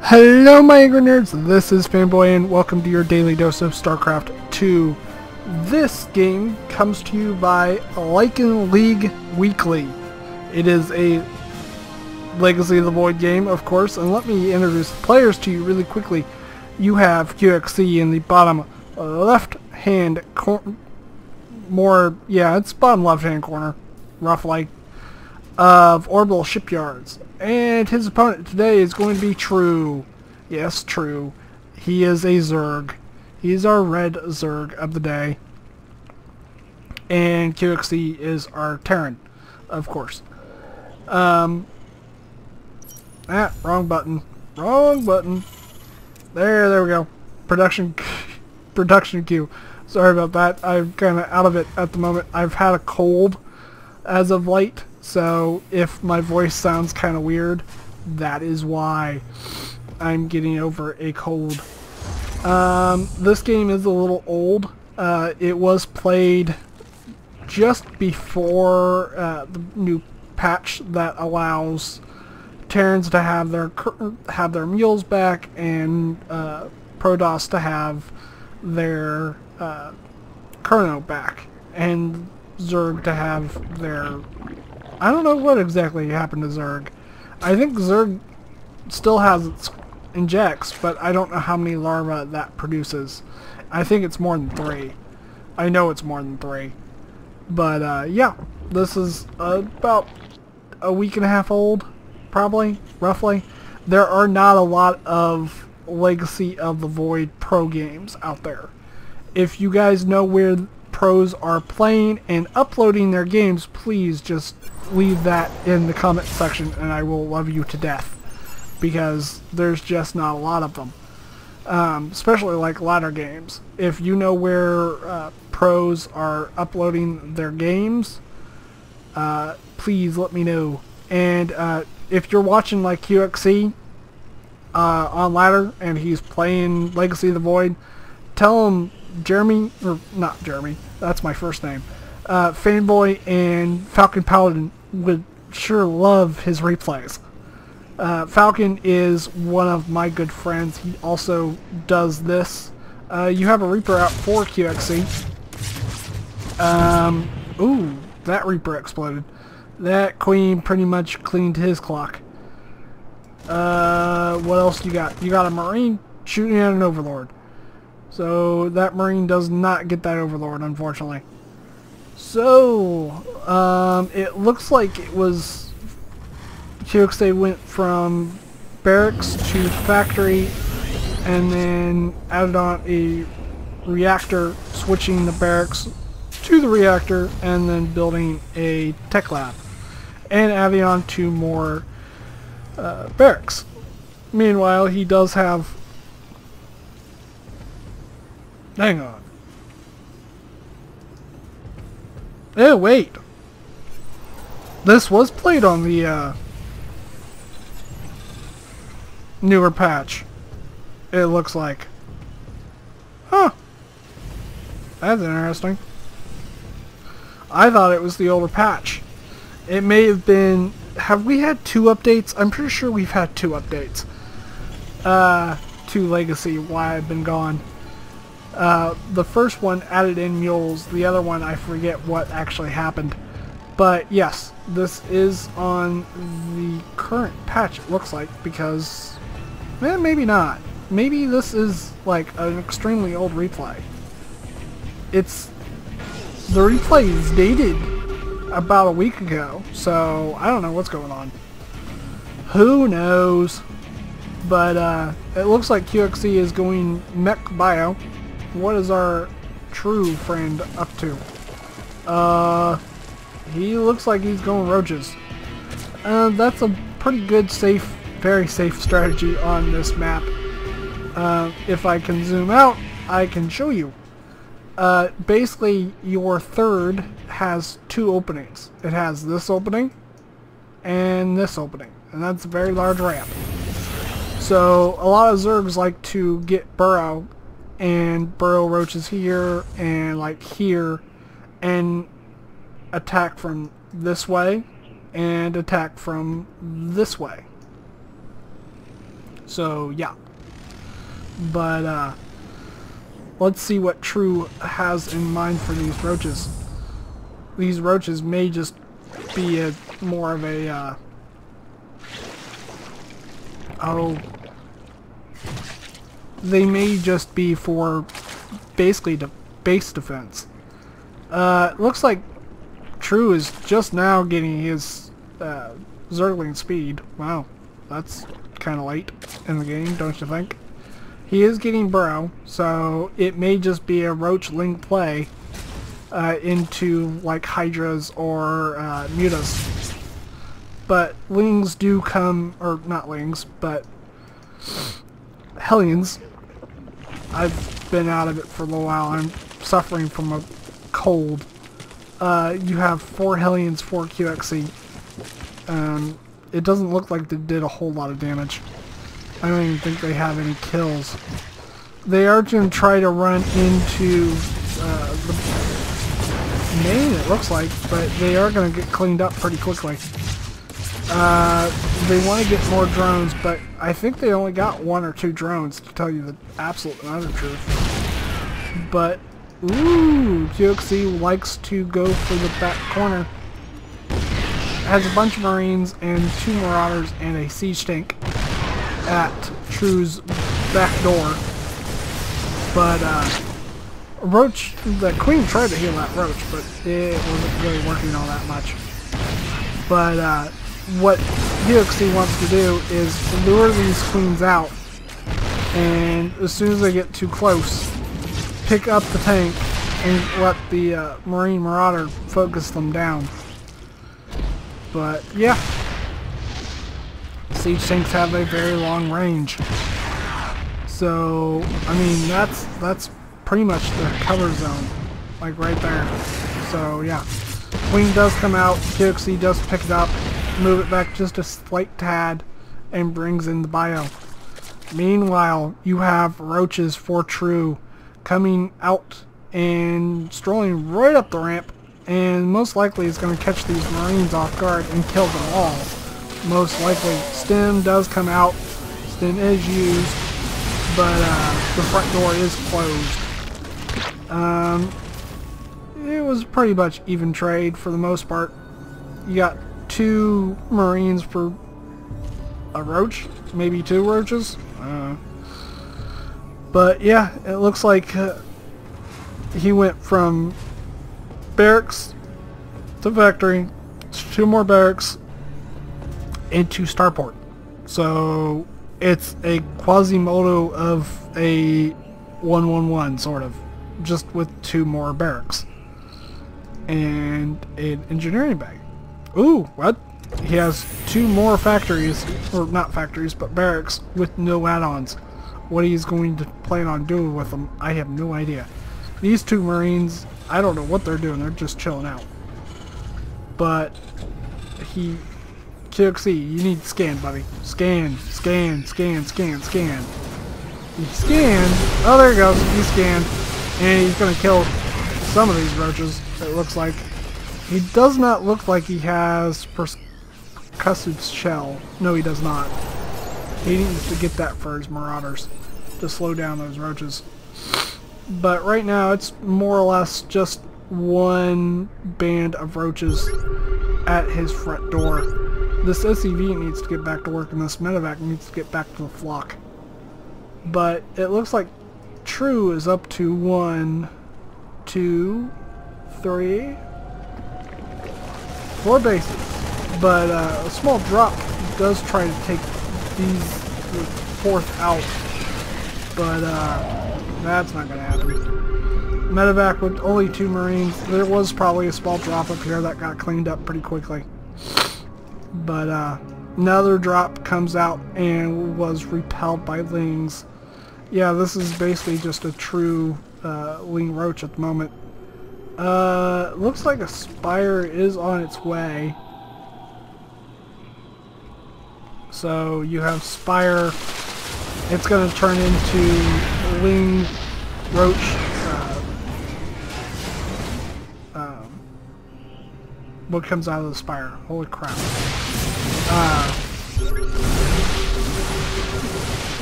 Hello my angry nerds, this is Fanboy and welcome to your daily dose of StarCraft 2. This game comes to you by Lycan League Weekly. It is a Legacy of the Void game, of course, and let me introduce the players to you really quickly. You have QXC in the bottom left hand corner, it's bottom left hand corner, roughly, of orbital shipyards. And his opponent today is going to be True. Yes, True. He is a Zerg. He's our red Zerg of the day. And QXC is our Terran, of course. Wrong button. Wrong button. There we go. Production queue. Sorry about that. I'm kind of out of it at the moment. I've had a cold as of late. So if my voice sounds kind of weird, that is why. I'm getting over a cold. This game is a little old. It was played just before the new patch that allows Terrans to have their mules back and Protoss to have their Chrono back, and Zerg to have their... I don't know what exactly happened to Zerg. I think Zerg still has its injects, but I don't know how many larvae that produces. I think it's more than 3. I know it's more than 3. But yeah, this is about a week and a half old, probably, roughly. There are not a lot of Legacy of the Void pro games out there. If you guys know where pros are playing and uploading their games, please just leave that in the comment section and I will love you to death, because there's just not a lot of them, especially like ladder games. If you know where pros are uploading their games, please let me know. And if you're watching like QXC on ladder and he's playing Legacy of the Void, tell him Jeremy, or not Jeremy, that's my first name, Fanboy and Falcon Paladin would sure love his replays. Falcon is one of my good friends. He also does this. You have a Reaper out for QXC. Ooh, that Reaper exploded. That Queen pretty much cleaned his clock. What else you got? You got a Marine shooting at an Overlord. So that Marine does not get that Overlord, unfortunately. So, it looks like it was QXA went from barracks to factory and then added on a reactor, switching the barracks to the reactor and then building a tech lab and adding on 2 more barracks. Meanwhile, he does have... Hang on. Oh, wait. This was played on the newer patch, it looks like. Huh. That's interesting. I thought it was the older patch. It may have been... Have we had 2 updates? I'm pretty sure we've had 2 updates to Legacy while I've been gone. The first one added in mules, the other one I forget what actually happened. But yes, this is on the current patch, it looks like, because maybe not. Maybe this is like an extremely old replay. The replay is dated about a week ago, so I don't know what's going on. Who knows? But it looks like QXC is going mech bio. What is our True friend up to? He looks like he's going roaches. That's a pretty good, safe, very safe strategy on this map. If I can zoom out, I can show you. Basically, your third has 2 openings. It has this opening and this opening, and that's a very large ramp. So a lot of Zergs like to get burrow and burrow roaches here and like here and attack from this way and attack from this way. So yeah. But let's see what True has in mind for these roaches. These roaches may just be more of a they may just be for basically base defense. Looks like True is just now getting his Zergling speed. Wow, that's kind of late in the game, don't you think? He is getting Burrow, so it may just be a Roach-Ling play into like Hydras or Mutas. But Lings do come, or not Lings, but Hellions. I've been out of it for a little while. I'm suffering from a cold. You have 4 Hellions, 4 QXC. It doesn't look like they did a whole lot of damage. I don't even think they have any kills. They are going to try to run into the main, it looks like, but they are going to get cleaned up pretty quickly. They want to get more drones, but I think they only got 1 or 2 drones, to tell you the absolute and utter truth. But, ooh, QXC likes to go for the back corner. Has a bunch of Marines and 2 Marauders and a Siege Tank at True's back door. But Roach, the Queen tried to heal that Roach, but it wasn't really working all that much. But what QXC wants to do is lure these Queens out, and as soon as they get too close, pick up the tank and let the Marine Marauder focus them down. But yeah, Siege Tanks have a very long range. So, I mean, that's pretty much the cover zone, like right there. So, yeah. Queen does come out, QXC does pick it up, move it back just a slight tad, and brings in the bio. Meanwhile, you have Roaches for True coming out and strolling right up the ramp, and most likely is going to catch these Marines off guard and kill them all. Most likely. Stim does come out. Stim is used. But the front door is closed. It was pretty much even trade for the most part. You got 2 Marines for a Roach, maybe 2 Roaches. But yeah, it looks like he went from barracks to factory, 2 more barracks, into starport. So it's a Quasimodo of a 111 sort of, just with 2 more barracks and an engineering bag. Ooh, what? He has 2 more factories, or not factories, but barracks with no add-ons. What he's going to plan on doing with them, I have no idea. These 2 Marines, I don't know what they're doing. They're just chilling out. But QXC, you need to scan, buddy. Scan, scan, scan, scan, scan. He scanned. Oh, there he goes. He scanned. And he's going to kill some of these Roaches, it looks like. He does not look like he has percussive shell. No, he does not. He needs to get that for his Marauders to slow down those Roaches. But right now, it's more or less just 1 band of Roaches at his front door. This SCV needs to get back to work, and this medevac needs to get back to the flock. But it looks like True is up to 1, 2, 3, 4 bases. But a small drop does try to take these 4th out. But that's not going to happen. Medevac with only 2 Marines. There was probably a small drop up here that got cleaned up pretty quickly. But another drop comes out and was repelled by Lings. Yeah, this is basically just a true Ling Roach at the moment. Looks like a Spire is on its way. So you have Spire. It's going to turn into Ling Roach. What comes out of the Spire? Holy crap.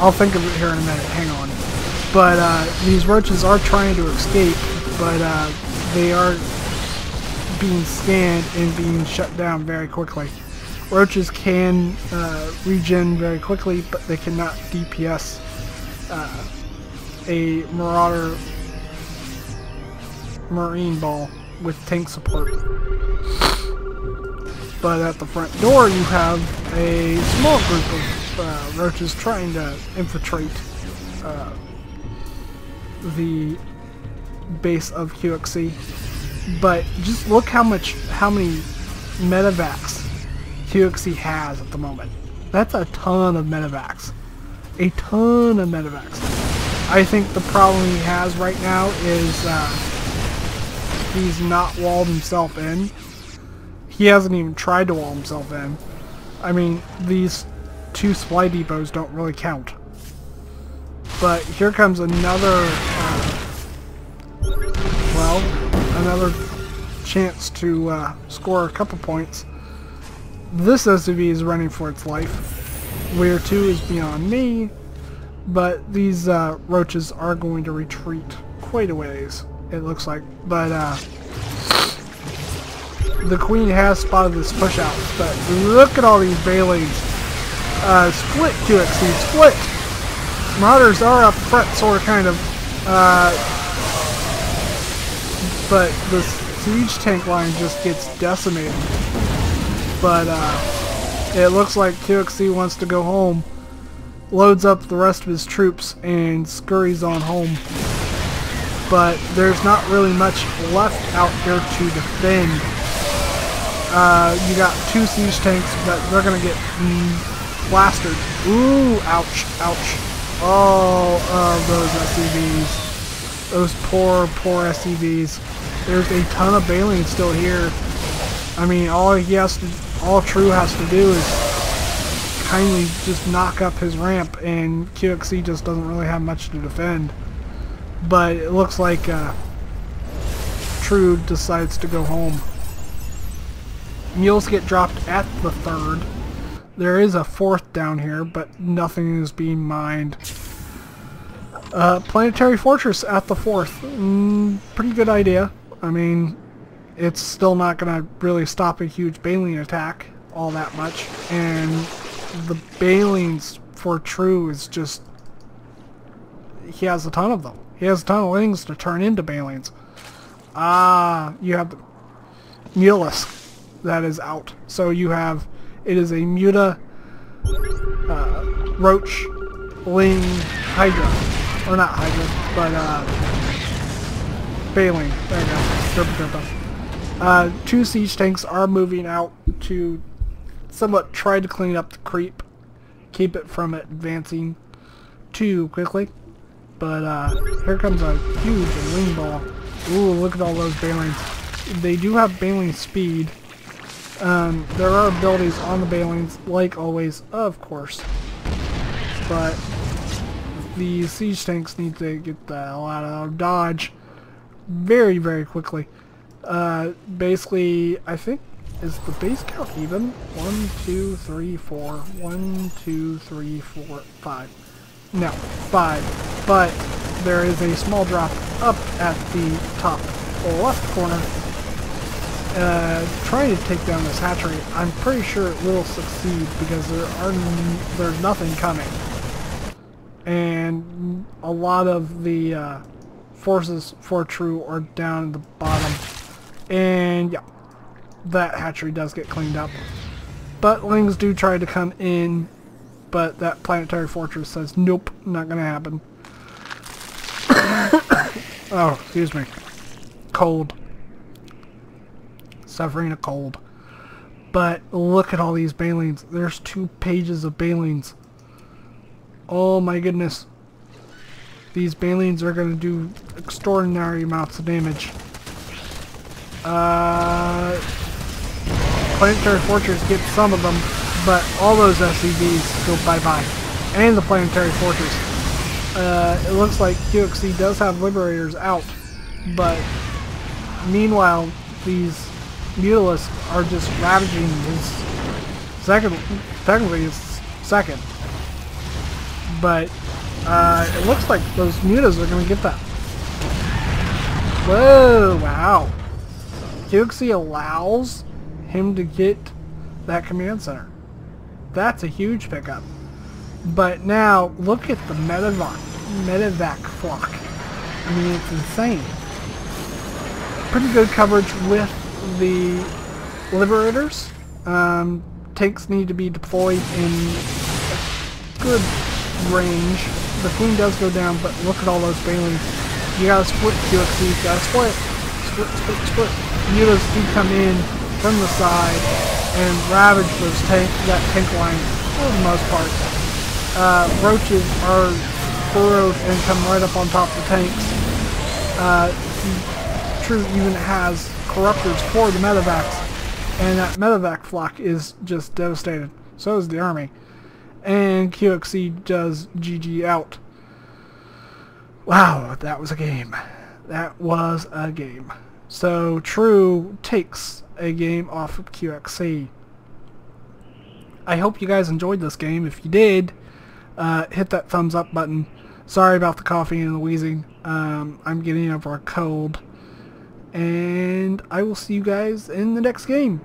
I'll think of it here in a minute. Hang on. But these roaches are trying to escape, but they are being scanned and being shut down very quickly. Roaches can regen very quickly, but they cannot DPS a Marauder Marine Ball with tank support. But at the front door you have a small group of roaches trying to infiltrate the base of QXC. But just look how many medevacs QXC has at the moment. That's a ton of medevacs. A ton of medevacs. I think the problem he has right now is he's not walled himself in. He hasn't even tried to wall himself in. I mean, these two supply depots don't really count. But here comes another, another chance to score a couple points. This SUV is running for its life. Where 2 is beyond me, but these roaches are going to retreat quite a ways, it looks like. But the Queen has spotted this push out, but look at all these Baileys. Split QXC, split! Marauders are up front, sort of, kind of. But the siege tank line just gets decimated. But it looks like QXC wants to go home, loads up the rest of his troops, and scurries on home. But there's not really much left out here to defend. You got 2 siege tanks, but they're gonna get plastered. Ooh, ouch, ouch. Oh, those SCVs. Those poor SCVs. There's a ton of Baleen still here. I mean, all True has to do is kindly just knock up his ramp, and QXC just doesn't really have much to defend. But it looks like True decides to go home. Mules get dropped at the 3rd. There is a 4th down here, but nothing is being mined. Planetary Fortress at the 4th. Pretty good idea. I mean, it's still not going to really stop a huge Baleen attack all that much. And the Baleens for True is just... he has a ton of them. He has a ton of things to turn into Baleens. You have the Mulus that is out. So you have... it is a Muta, Roach, Ling, Hydra. Or not Hydra, but Baleen. There you go. 2 siege tanks are moving out to somewhat try to clean up the creep. Keep it from advancing too quickly. But here comes a huge wing ball. Ooh, look at all those Baleens. They do have Baleen speed. There are abilities on the Baleens, like always, of course. But the siege tanks need to get the hell out of Dodge very, very quickly. Basically, I think, is the base count even? 1, 2, 3, 4. 1, 2, 3, 4, 5. No, 5. But there is a small drop up at the top left corner. Trying to take down this hatchery. I'm pretty sure it will succeed because there's nothing coming. And a lot of the forces for True are down at the bottom. And yeah, that hatchery does get cleaned up. But Lings do try to come in, but that planetary fortress says nope, not gonna happen. Oh, excuse me. Cold. Suffering a cold. But look at all these Baleens. There's 2 pages of Baleens. Oh my goodness. These Baleens are going to do extraordinary amounts of damage. Planetary Fortress gets some of them, but all those SCVs go bye-bye. And the Planetary Fortress. It looks like QXC does have Liberators out, but meanwhile, these Mutalisks are just ravaging his second. But it looks like those mutas are going to get that. Whoa, wow. QXC allows him to get that command center. That's a huge pickup. But now, look at the medevac flock. I mean, it's insane. Pretty good coverage with the liberators. Tanks need to be deployed in good range. The queen does go down, but look at all those Balings. You gotta split QXC, you gotta split. Split. Mutas do come in from the side and ravage that tank line for the most part. Roaches are burrowed and come right up on top of the tanks. True even has corruptors for the medevacs, and that medevac flock is just devastated. So is the army. And QXC does GG out. Wow, that was a game. That was a game. So True takes a game off of QXC. I hope you guys enjoyed this game. If you did, hit that thumbs up button. Sorry about the coughing and the wheezing. I'm getting over a cold. And I will see you guys in the next game.